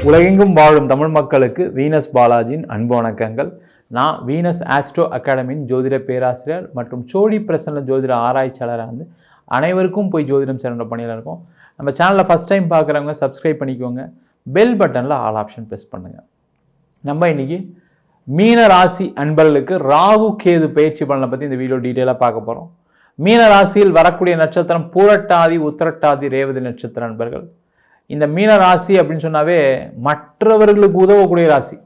உலகெங்கும் வாழும் தமிழ் மக்களுக்கு வீனஸ் பாலாஜியின் அன்பு வணக்கங்கள். நான் வீனஸ் ஆஸ்ட்ரோ அகாடமியின் ஜோதிட பேராசிரியர் மற்றும் சோழி பிரசன்ன ஜோதிட ஆராய்ச்சியாளராக வந்து அனைவருக்கும் போய் ஜோதிடம் சேர்ந்த பணியில் இருக்கோம். நம்ம சேனலில் ஃபஸ்ட் டைம் பார்க்குறவங்க சப்ஸ்கிரைப் பண்ணிக்கோங்க, பெல் பட்டனில் ஆல் ஆப்ஷன் ப்ரெஸ் பண்ணுங்கள். நம்ம இன்றைக்கி மீன ராசி அன்பர்களுக்கு ராகு கேது பயிற்சி பலனை பற்றி இந்த வீடியோ டீட்டெயிலாக பார்க்க போகிறோம். மீன ராசியில் வரக்கூடிய நட்சத்திரம் பூரட்டாதி, உத்திரட்டாதி, ரேவதி நட்சத்திர அன்பர்கள். இந்த மீன ராசி அப்படின்னு சொன்னாவே மற்றவர்களுக்கு உதவக்கூடிய ராசி.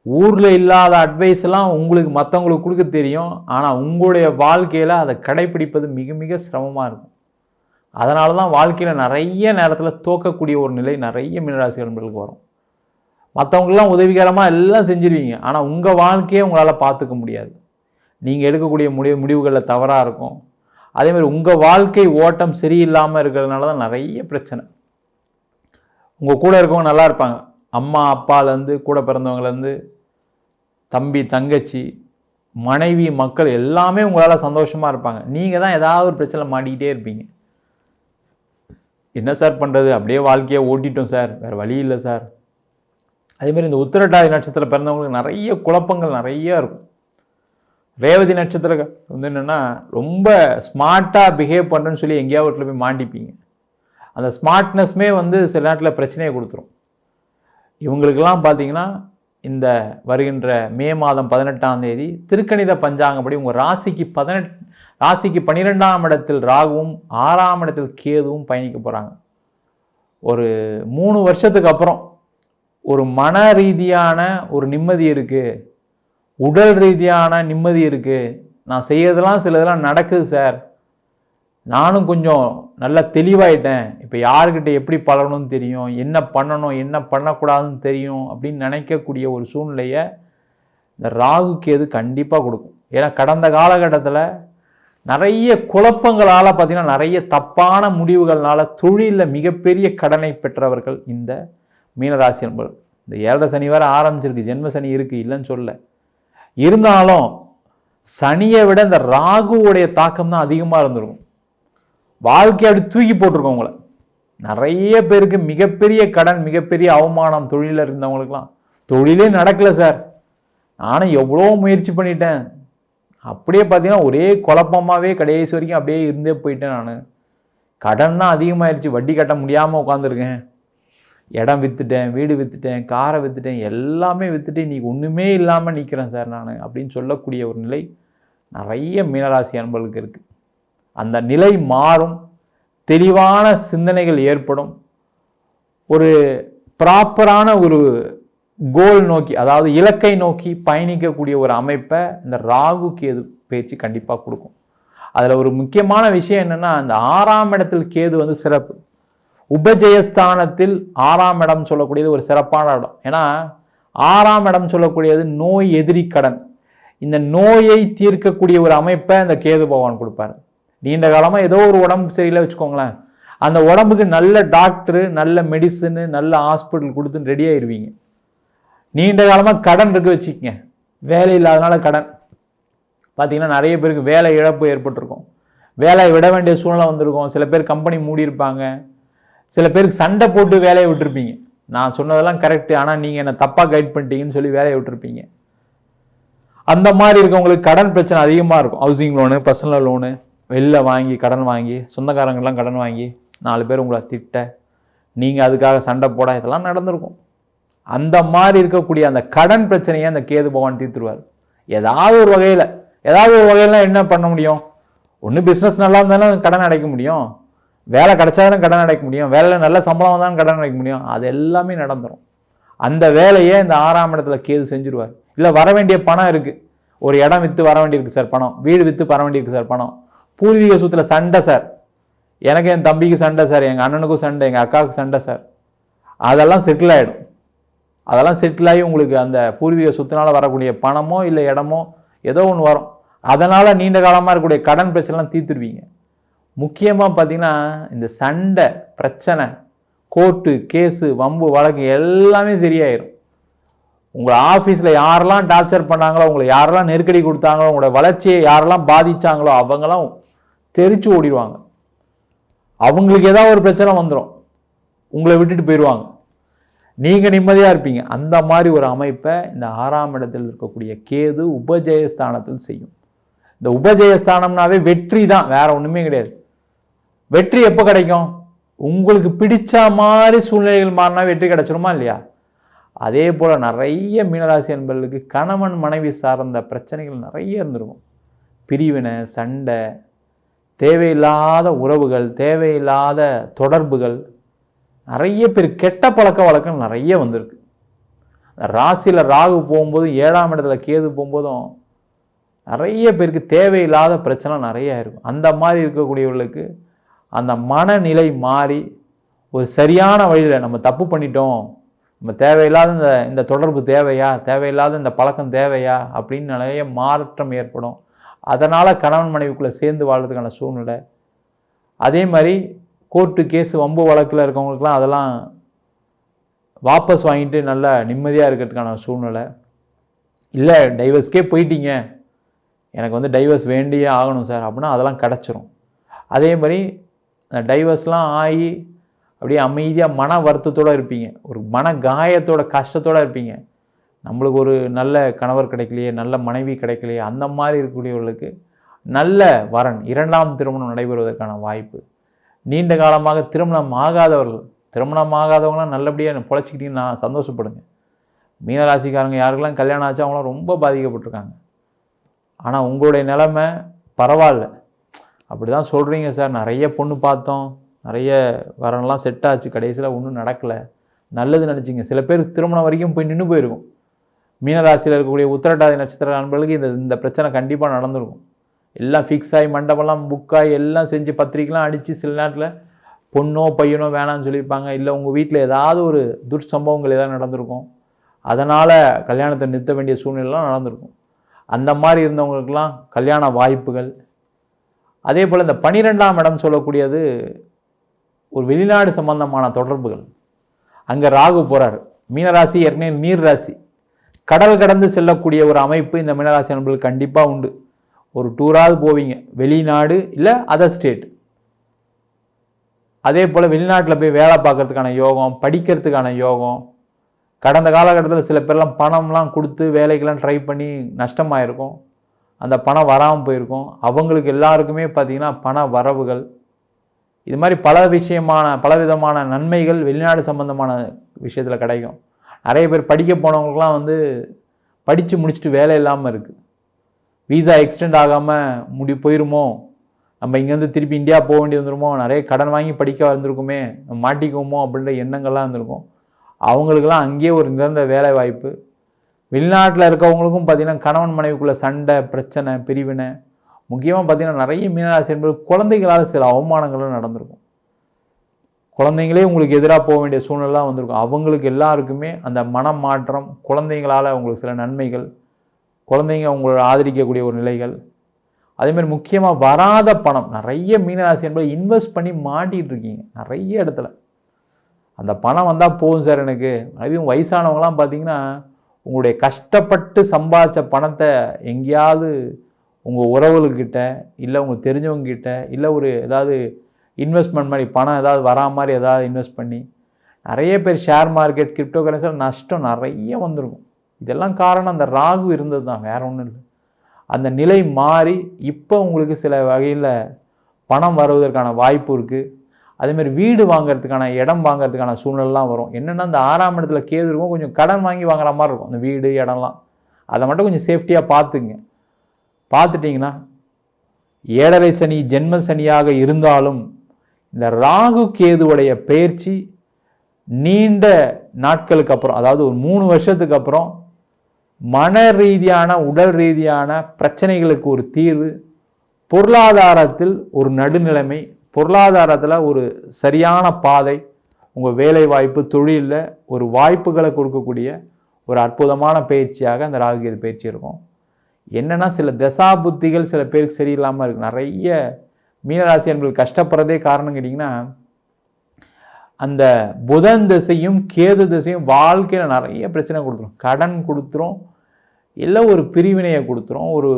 ஊரில் இல்லாத அட்வைஸ்லாம் உங்களுக்கு மற்றவங்களுக்கு கொடுக்க தெரியும், ஆனால் உங்களுடைய வாழ்க்கையில் அதை கடைப்பிடிப்பது மிக மிக சிரமமாக இருக்கும். அதனால தான் வாழ்க்கையில் நிறைய நேரத்தில் தோக்கக்கூடிய ஒரு நிலை நிறைய மீனராசி நண்பர்களுக்கு வரும். மற்றவங்களெலாம் உதவிகரமாக எல்லாம் செஞ்சிருவீங்க, ஆனால் உங்கள் வாழ்க்கையை உங்களால் பார்த்துக்க முடியாது. நீங்கள் எடுக்கக்கூடிய முடிவுகளில் தவறாக இருக்கும். அதேமாதிரி உங்கள் வாழ்க்கை ஓட்டம் சரியில்லாமல் இருக்கிறதுனால தான் நிறைய பிரச்சனை. உங்கள் கூட இருக்கவங்க நல்லா இருப்பாங்க, அம்மா அப்பாலேருந்து கூட பிறந்தவங்கலேருந்து தம்பி தங்கச்சி மனைவி மக்கள் எல்லாமே உங்களால் சந்தோஷமாக இருப்பாங்க. நீங்கள் தான் ஏதாவது ஒரு பிரச்சனை மாட்டிக்கிட்டே இருப்பீங்க. என்ன சார் பண்ணுறது, அப்படியே வாழ்க்கையை ஓட்டிட்டோம் சார், வேறு வழி இல்லை சார். அதேமாதிரி இந்த உத்திரட்டாதி நட்சத்திரம் பிறந்தவங்களுக்கு நிறைய குழப்பங்கள் நிறைய இருக்கும். ரேவதி நட்சத்திரம் வந்து என்னென்னா ரொம்ப ஸ்மார்ட்டாக பிஹேவ் பண்ணுறேன்னு சொல்லி எங்கேயாவது போய் மாட்டிப்பீங்க. அந்த ஸ்மார்ட்னஸ்மே வந்து சில நேரத்தில் பிரச்சனையை கொடுத்துரும். இவங்களுக்கெல்லாம் பார்த்தீங்கன்னா இந்த வருகின்ற மே மாதம் 18ஆம் தேதி திருக்கணித பஞ்சாங்கப்படி உங்கள் ராசிக்கு 12ஆம் இடத்தில் ராகுவும் 6ஆம் இடத்தில் கேதுவும் பயணிக்க போகிறாங்க. ஒரு 3 வருஷத்துக்கு அப்புறம் ஒரு மன ரீதியான ஒரு நிம்மதி இருக்குது, உடல் ரீதியான நிம்மதி இருக்குது. நான் செய்யறதெல்லாம் சில இதெல்லாம் நடக்குது சார், நானும் கொஞ்சம் நல்லா தெளிவாயிட்டேன், இப்போ யாருக்கிட்ட எப்படி பழகணும்னு தெரியும், என்ன பண்ணணும் என்ன பண்ணக்கூடாதுன்னு தெரியும் அப்படின்னு நினைக்கக்கூடிய ஒரு சூழ்நிலையை இந்த ராகு கேது கண்டிப்பாக கொடுக்கும். ஏன்னா கடந்த காலகட்டத்தில் நிறைய குழப்பங்களால் பார்த்திங்கன்னா நிறைய தப்பான முடிவுகள்னால தொழிலில் மிகப்பெரிய கடனை பெற்றவர்கள் இந்த மீனராசி என்பது. இந்த 7.5 சனி வேறு ஆரம்பிச்சிருக்கு, ஜென்ம சனி இருக்குது இல்லைன்னு சொல்ல. இருந்தாலும் சனியை விட இந்த ராகுவோடைய தாக்கம் தான் அதிகமாக இருந்திருக்கும். வாழ்க்கை அப்படி தூக்கி போட்டிருக்கோம் உங்களை. நிறைய பேருக்கு மிகப்பெரிய கடன், மிகப்பெரிய அவமானம். தொழிலில் இருந்தவங்களுக்குலாம் தொழிலே நடக்கலை சார், நானும் எவ்வளோ முயற்சி பண்ணிட்டேன், அப்படியே பார்த்தீங்கன்னா ஒரே குழப்பமாகவே கடைசி வரைக்கும் அப்படியே இருந்தே போயிட்டேன். நான் கடன் தான் அதிகமாகிடுச்சு, வட்டி கட்ட முடியாமல் உட்காந்துருக்கேன், இடம் விற்றுட்டேன், வீடு விற்றுட்டேன், காரை விற்றுட்டேன், எல்லாமே விற்றுட்டு இன்றைக்கி ஒன்றுமே இல்லாமல் நிற்கிறேன் சார் நான் அப்படின்னு சொல்லக்கூடிய ஒரு நிலை நிறைய மீனராசி அன்பர்களுக்கு இருக்குது. அந்த நிலை மாறும், தெளிவான சிந்தனைகள் ஏற்படும், ஒரு ப்ராப்பரான ஒரு கோல் நோக்கி, அதாவது இலக்கை நோக்கி பயணிக்கக்கூடிய ஒரு அமைப்பை இந்த ராகு கேது பயிற்சி கண்டிப்பாக கொடுக்கும். அதில் ஒரு முக்கியமான விஷயம் என்னென்னா, இந்த 6ஆம் இடத்தில் கேது வந்து சிறப்பு. உபஜயஸ்தானத்தில் 6ஆம் இடம் சொல்லக்கூடியது ஒரு சிறப்பான இடம். ஏன்னா 6ஆம் இடம் சொல்லக்கூடியது நோய், எதிரி, கடன். இந்த நோயை தீர்க்கக்கூடிய ஒரு அமைப்பை இந்த கேது பகவான் கொடுப்பார். நீண்ட காலமாக ஏதோ ஒரு உடம்பு சரியில்லை வச்சுக்கோங்களேன், அந்த உடம்புக்கு நல்ல டாக்டரு, நல்ல மெடிசனு, நல்ல ஹாஸ்பிட்டல் கொடுத்து ரெடி ஆயிடுவீங்க. நீண்ட காலமாக கடன் இருக்கு வச்சுக்கங்க, வேலை இல்லாதனால கடன். பார்த்தீங்கன்னா நிறைய பேருக்கு வேலை இழப்பு ஏற்பட்டிருக்கும், வேலையை விட வேண்டிய சூழ்நிலை வந்திருக்கும். சில பேர் கம்பெனி மூடியிருப்பாங்க, சில பேருக்கு சண்டை போட்டு வேலையை விட்டுருப்பீங்க. நான் சொன்னதெல்லாம் கரெக்டு, ஆனால் நீங்கள் என்னை தப்பாக கைட் பண்ணிட்டீங்கன்னு சொல்லி வேலையை விட்டுருப்பீங்க. அந்த மாதிரி இருக்கவங்களுக்கு கடன் பிரச்சனை அதிகமாக இருக்கும். ஹவுசிங் லோனு, பர்சனல் லோனு, வெளில வாங்கி கடன் வாங்கி, சொந்தக்காரங்கெல்லாம் கடன் வாங்கி 4 பேர் உங்களை திட்ட, நீங்கள் அதுக்காக சண்டை போட, இதெல்லாம் நடந்திருக்கும். அந்த மாதிரி இருக்கக்கூடிய அந்த கடன் பிரச்சனையை அந்த கேது பகவான் தீர்த்துருவார். ஏதாவது ஒரு வகையில் என்ன பண்ண முடியும்? ஒன்று பிஸ்னஸ் நல்லா இருந்தாலும் கடன் அடைக்க முடியும், வேலை கிடைச்சாலும் கடன் அடைக்க முடியும், வேலையில் நல்ல சம்பளம் வந்தாலும் கடன் அடைக்க முடியும். அது எல்லாமே நடந்துடும். அந்த வேலையை இந்த 6ஆம் இடத்துல கேது செஞ்சுருவார். இல்லை வர வேண்டிய பணம் இருக்குது, ஒரு இடம் விற்று வர வேண்டியிருக்கு சார் பணம், வீடு விற்று வர வேண்டியிருக்கு சார் பணம், பூர்வீக சொத்துல சண்டை சார், எனக்கு என் தம்பிக்கு சண்டை சார், எங்கள் அண்ணனுக்கும் சண்டை, எங்கள் அக்காவுக்கு சண்டை சார், அதெல்லாம் செட்டில் ஆகிடும். அதெல்லாம் செட்டில் ஆகி உங்களுக்கு அந்த பூர்வீக சொத்துனால வரக்கூடிய பணமோ இல்லை இடமோ ஏதோ ஒன்று வரும். அதனால் நீண்ட காலமாக இருக்கக்கூடிய கடன் பிரச்சனைலாம் தீர்த்துருவீங்க. முக்கியமாக பார்த்தீங்கன்னா இந்த சண்டை பிரச்சனை, கோர்ட்டு கேஸு, வம்பு வழக்கு எல்லாமே சரியாயிடும். உங்களை ஆஃபீஸில் யாரெல்லாம் டார்ச்சர் பண்ணாங்களோ, உங்களை யாரெல்லாம் நெருக்கடி கொடுத்தாங்களோ, உங்களோட வளர்ச்சியை யாரெல்லாம் பாதித்தாங்களோ அவங்களாம் தெரிச்சு ஓடிடுவாங்க. அவங்களுக்கு ஏதாவது ஒரு பிரச்சனை வந்துடும், உங்களை விட்டுட்டு போயிடுவாங்க. நீங்கள் நிம்மதியாக இருப்பீங்க. அந்த மாதிரி ஒரு அமைப்பை இந்த 6ஆம் இடத்தில் இருக்கக்கூடிய கேது உபஜயஸ்தானத்தில் செய்யும். இந்த உபஜயஸ்தானம்னாவே வெற்றி தான், வேற ஒன்றுமே கிடையாது. வெற்றி எப்போ கிடைக்கும்? உங்களுக்கு பிடிச்ச மாதிரி சூழ்நிலைகள் மாறினா வெற்றி கிடைச்சிருமா இல்லையா? அதே போல் நிறைய மீனராசி என்பவர்களுக்கு கணவன் மனைவி சார்ந்த பிரச்சனைகள் நிறைய இருந்திருக்கும். பிரிவினை, சண்டை, தேவையில்லாத உறவுகள், தேவையில்லாத தொடர்புகள், நிறைய பேர் கெட்ட பழக்க வழக்கம் நிறைய வந்திருக்கு. ராசியில் ராகு போகும்போது 7ஆம் இடத்துல கேது போகும்போதும் நிறைய பேருக்கு தேவையில்லாத பிரச்சனை நிறைய இருக்கும். அந்த மாதிரி இருக்கக்கூடியவர்களுக்கு அந்த மனநிலை மாறி ஒரு சரியான வழியில் நம்ம தப்பு பண்ணிட்டோம், நம்ம தேவையில்லாத இந்த தொடர்பு தேவையா, தேவையில்லாத இந்த பழக்கம் தேவையா அப்படின்னு நிறைய மாற்றம் ஏற்படும். அதனால் கணவன் மனைவிக்குள்ளே சேர்ந்து வாழ்றதுக்கான சூழ்நிலை. அதே மாதிரி கோர்ட்டு கேஸு வம்பு வழக்கில் இருக்கவங்களுக்குலாம் அதெல்லாம் வாபஸ் வாங்கிட்டு நல்லா நிம்மதியாக இருக்கிறதுக்கான சூழ்நிலை. இல்லை டைவர்ஸ்க்கே போயிட்டீங்க, எனக்கு டைவர்ஸ் வேண்டியே ஆகணும் சார் அப்படின்னா அதெல்லாம் கிடச்சிரும். அதே மாதிரி டைவர்ஸ்லாம் ஆகி அப்படியே அமைதியாக மன வருத்தத்தோடு இருப்பீங்க, ஒரு மன காயத்தோட கஷ்டத்தோடு இருப்பீங்க. நம்மளுக்கு ஒரு நல்ல கணவர் கிடைக்கலையே, நல்ல மனைவி கிடைக்கலையே, அந்த மாதிரி இருக்கக்கூடியவர்களுக்கு நல்ல வரன் 2ஆம் திருமணம் நடைபெறுவதற்கான வாய்ப்பு. நீண்ட காலமாக திருமணம் ஆகாதவங்களாம் நல்லபடியாக பொழைச்சிக்கிட்டீங்கன்னு நான் சந்தோஷப்படுங்க. மீனராசிக்காரங்க யாருக்கெல்லாம் கல்யாணம் ஆச்சு அவங்களாம் ரொம்ப பாதிக்கப்பட்டிருக்காங்க. ஆனால் உங்களுடைய நிலைமை பரவாயில்ல. அப்படி தான் சொல்கிறீங்க சார், நிறைய பொண்ணு பார்த்தோம், நிறைய வரன்லாம் செட் ஆச்சு, கடைசியில் ஒன்றும் நடக்கலை, நல்லது நினச்சிங்க. சில பேர் திருமணம் வரைக்கும் போய் நின்று போயிருக்கும். மீனராசியில் இருக்கக்கூடிய உத்திரட்டாதி நட்சத்திர நண்பர்களுக்கு இந்த பிரச்சனை கண்டிப்பாக நடந்திருக்கும். எல்லாம் ஃபிக்ஸ் ஆகி மண்டபம்லாம் புக்காகி எல்லாம் செஞ்சு பத்திரிக்கைலாம் அடித்து சில நேரத்தில் பொண்ணோ பையனோ வேணான்னு சொல்லியிருப்பாங்க. இல்லை உங்கள் வீட்டில் ஏதாவது ஒரு துர்சம்பவங்கள் ஏதாவது நடந்திருக்கும், அதனால் கல்யாணத்தை நிறுத்த வேண்டிய சூழ்நிலைலாம் நடந்திருக்கும். அந்த மாதிரி இருந்தவங்களுக்கெல்லாம் கல்யாண வாய்ப்புகள். அதே போல் இந்த 12ஆம் இடம் சொல்லக்கூடியது ஒரு வெளிநாடு சம்பந்தமான தொடர்புகள். அங்கே ராகு போகிறார். மீனராசி ஏற்கனவே நீர் ராசி, கடல் கடந்து செல்லக்கூடிய ஒரு அமைப்பு இந்த மீனராசி நண்பர்களுக்கு கண்டிப்பாக உண்டு. ஒரு டூராவது போவீங்க, வெளிநாடு இல்லை அதர் ஸ்டேட். அதே போல் வெளிநாட்டில் போய் வேலை பார்க்கறதுக்கான யோகம், படிக்கிறதுக்கான யோகம். கடந்த காலகட்டத்தில் சில பேர்லாம் பணம்லாம் கொடுத்து வேலைக்கெல்லாம் ட்ரை பண்ணி நஷ்டமாயிருக்கும், அந்த பணம் வராமல் போயிருக்கும். அவங்களுக்கு எல்லாருக்குமே பார்த்திங்கன்னா பண வரவுகள், இது மாதிரி பலவிதமான நன்மைகள் வெளிநாடு சம்பந்தமான விஷயத்தில் கிடைக்கும். நிறைய பேர் படிக்க போனவங்களுக்குலாம் படித்து முடிச்சுட்டு வேலை இல்லாமல் இருக்குது. வீசா எக்ஸ்டெண்ட் ஆகாமல் போயிருமோ, நம்ம இங்கேருந்து திருப்பி இந்தியா போக வேண்டி வந்துருமோ, நிறைய கடன் வாங்கி படிக்க வந்திருக்குமே, நம்ம மாட்டிக்குவோமோ அப்படின்ற எண்ணங்கள்லாம் இருந்திருக்கும். அவங்களுக்கெல்லாம் அங்கேயே ஒரு நிரந்தர வேலை வாய்ப்பு. வெளிநாட்டில் இருக்கவங்களுக்கும் பார்த்திங்கன்னா கணவன் மனைவிக்குள்ளே சண்டை, பிரச்சனை, பிரிவினை. முக்கியமாக பார்த்திங்கன்னா நிறைய மீனராசி என்பது குழந்தைகளால் சில அவமானங்களும் நடந்திருக்கும். குழந்தைங்களே உங்களுக்கு எதிராக போக வேண்டிய சூழ்நிலாம் வந்திருக்கும். அவங்களுக்கு எல்லாருக்குமே அந்த மனம் மாற்றம், குழந்தைங்களால் அவங்களுக்கு சில நன்மைகள், குழந்தைங்க உங்களை ஆதரிக்கக்கூடிய ஒரு நிலைகள். அதேமாதிரி முக்கியமாக வராத பணம், நிறைய மீனராசி என்பது இன்வெஸ்ட் பண்ணி மாட்டிகிட்டு இருக்கீங்க நிறைய இடத்துல. அந்த பணம் வந்தால் போதும் சார் எனக்கு. அதுவும் வயசானவங்களாம் பார்த்தீங்கன்னா உங்களுடைய கஷ்டப்பட்டு சம்பாதிச்ச பணத்தை எங்கேயாவது உங்கள் உறவுகள்கிட்ட இல்லை உங்களுக்கு தெரிஞ்சவங்ககிட்ட இல்லை ஒரு ஏதாவது இன்வெஸ்ட்மெண்ட் மாதிரி பணம் ஏதாவது வரா மாதிரி ஏதாவது இன்வெஸ்ட் பண்ணி, நிறைய பேர் ஷேர் மார்க்கெட், கிரிப்டோ கரன்சியில் நஷ்டம் நிறைய வந்திருக்கும். இதெல்லாம் காரணம் அந்த ராகு இருந்தது தான், வேறு ஒன்றும் இல்லை. அந்த நிலை மாறி இப்போ உங்களுக்கு சில வகையில் பணம் வருவதற்கான வாய்ப்பு இருக்குது. அதேமாதிரி வீடு வாங்கிறதுக்கான, இடம் வாங்கிறதுக்கான சூழ்நிலாம் வரும். என்னென்னா இந்த 6ஆம் இடத்துல கேது இருக்கும், கொஞ்சம் கடன் வாங்கி வாங்குற மாதிரி இருக்கும் அந்த வீடு இடம்லாம். அதை மட்டும் கொஞ்சம் சேஃப்டியாக பார்த்துங்க. பார்த்துட்டிங்கன்னா 7.5 சனி ஜென்ம சனியாக இருந்தாலும் இந்த ராகு கேதுவுடைய பயிற்சி நீண்ட நாட்களுக்கு அப்புறம், அதாவது ஒரு 3 வருஷத்துக்கு அப்புறம் மன ரீதியான, உடல் ரீதியான பிரச்சனைகளுக்கு ஒரு தீர்வு, பொருளாதாரத்தில் ஒரு நடுநிலைமை, பொருளாதாரத்தில் ஒரு சரியான பாதை, உங்கள் வேலை வாய்ப்பு, தொழிலில் ஒரு வாய்ப்புகளை கொடுக்கக்கூடிய ஒரு அற்புதமான பயிற்சியாக அந்த ராகு கேது பயிற்சி இருக்கும். என்னென்னா சில தசா புத்திகள் சில பேருக்கு சரியில்லாமல் இருக்குது. நிறைய மீனராசி என்பது கஷ்டப்படுறதே காரணம் கேட்டிங்கன்னா, அந்த புதன் திசையும் கேது திசையும் வாழ்க்கையில் நிறைய பிரச்சனை கொடுத்துரும். கடன் கொடுத்துரும், இல்லை ஒரு பிரிவினையை கொடுத்துரும், ஒரு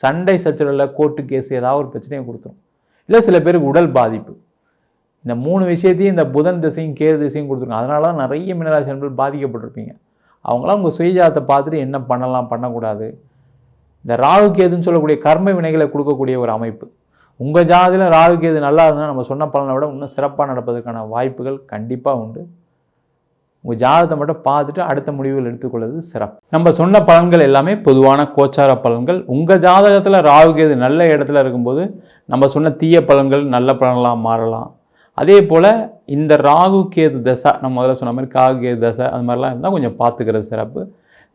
சண்டை சச்சரவில் கோர்ட்டு கேஸ் ஏதாவது ஒரு பிரச்சனையை கொடுத்துரும், இல்லை சில பேருக்கு உடல் பாதிப்பு. இந்த 3 விஷயத்தையும் இந்த புதன் திசையும் கேது திசையும் கொடுத்துருக்கோம். அதனால தான் நிறைய மீனராசி நண்பர்கள் பாதிக்கப்பட்டிருப்பீங்க. அவங்களாம் உங்கள் சுயஜாதத்தை பார்த்துட்டு என்ன பண்ணலாம், பண்ணக்கூடாது, இந்த ராகு கேதுன்னு சொல்லக்கூடிய கர்ம வினைகளை கொடுக்கக்கூடிய ஒரு அமைப்பு. உங்கள் ஜாதகத்தில் ராகு கேது நல்லா இருந்ததுன்னா நம்ம சொன்ன பலனை விட இன்னும் சிறப்பாக நடப்பதற்கான வாய்ப்புகள் கண்டிப்பாக உண்டு. உங்கள் ஜாதகத்தை மட்டும் பார்த்துட்டு அடுத்த முடிவுகள் எடுத்துக்கொள்வது சிறப்பு. நம்ம சொன்ன பலன்கள் எல்லாமே பொதுவான கோச்சார பலன்கள். உங்கள் ஜாதகத்தில் ராகு கேது நல்ல இடத்துல இருக்கும்போது நம்ம சொன்ன தீய பலன்கள் நல்ல பலன்களாக மாறலாம். அதே போல் இந்த ராகு கேது தசை, நம்ம முதல்ல சொன்ன மாதிரி காகு கேது தசை அது மாதிரிலாம் இருந்தால் கொஞ்சம் பார்த்துக்கிறது சிறப்பு.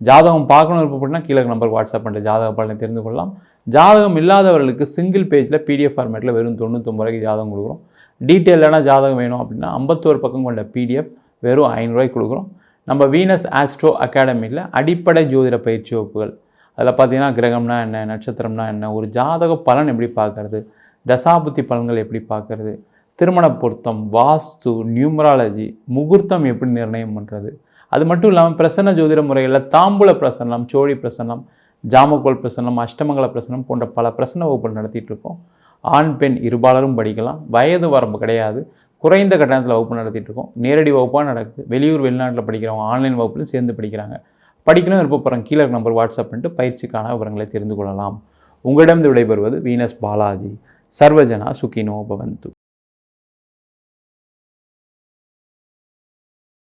ஜாதகம் பார்க்கணும் விருப்பப்பட்டுனா கீழே நம்பருக்கு வாட்ஸ்அப் பண்ணிட்டு ஜாதக பலனை தெரிந்து கொள்ளலாம். ஜாதகம் இல்லாதவர்களுக்கு சிங்கிள் பேஜில் பிடிஎஃப் ஃபார்மேட்டில் வெறும் 99 ரூபாய்க்கு ஜாதகம் கொடுக்குறோம். டீட்டெயிலான ஜாதகம் வேணும் அப்படின்னா 51 பக்கம் கொண்ட பிடிஎஃப் வெறும் 500 ரூபாய்க்கு கொடுக்குறோம். நம்ம வீனஸ் ஆஸ்ட்ரோ அகாடமியில் அடிப்படை ஜோதிட பயிற்சி வகுப்புகள், அதில் பார்த்தீங்கன்னா கிரகம்னா என்ன, நட்சத்திரம்னா என்ன, ஒரு ஜாதக பலன் எப்படி பார்க்கறது, தசாபுத்தி பலன்கள் எப்படி பார்க்கறது, திருமண பொருத்தம், வாஸ்து, நியூமராலஜி, முகூர்த்தம் எப்படி நிர்ணயம் பண்ணுறது, அது மட்டும் இல்லாமல் பிரசன்ன ஜோதிட முறைகளில் தாம்பூல பிரசன்னம், சோழி பிரசன்னம், ஜாமக்கோல் பிரசன்னம், அஷ்டமங்கல பிரசன்னம் போன்ற பல பிரசன்ன வகுப்புகள் நடத்திட்டு இருக்கோம். ஆண் பெண் இருபாலரும் படிக்கலாம். வயது வரம்பு கிடையாது. குறைந்த கட்டணத்தில் வகுப்பு நடத்திட்டு இருக்கோம். நேரடி வகுப்பாக நடக்குது. வெளியூர் வெளிநாட்டில் படிக்கிறவங்க ஆன்லைன் வகுப்புலையும் சேர்ந்து படிக்கிறாங்க. படிக்கணும் விருப்பப்படுறோம் கீழே நம்பர் வாட்ஸ்அப் பண்ணிட்டு பயிற்சிக்கான விவரங்களை தெரிந்து கொள்ளலாம். உங்களிடம் விடைபெறுவது வீனஸ் பாலாஜி. சர்வஜனா சுகினோ பவந்து.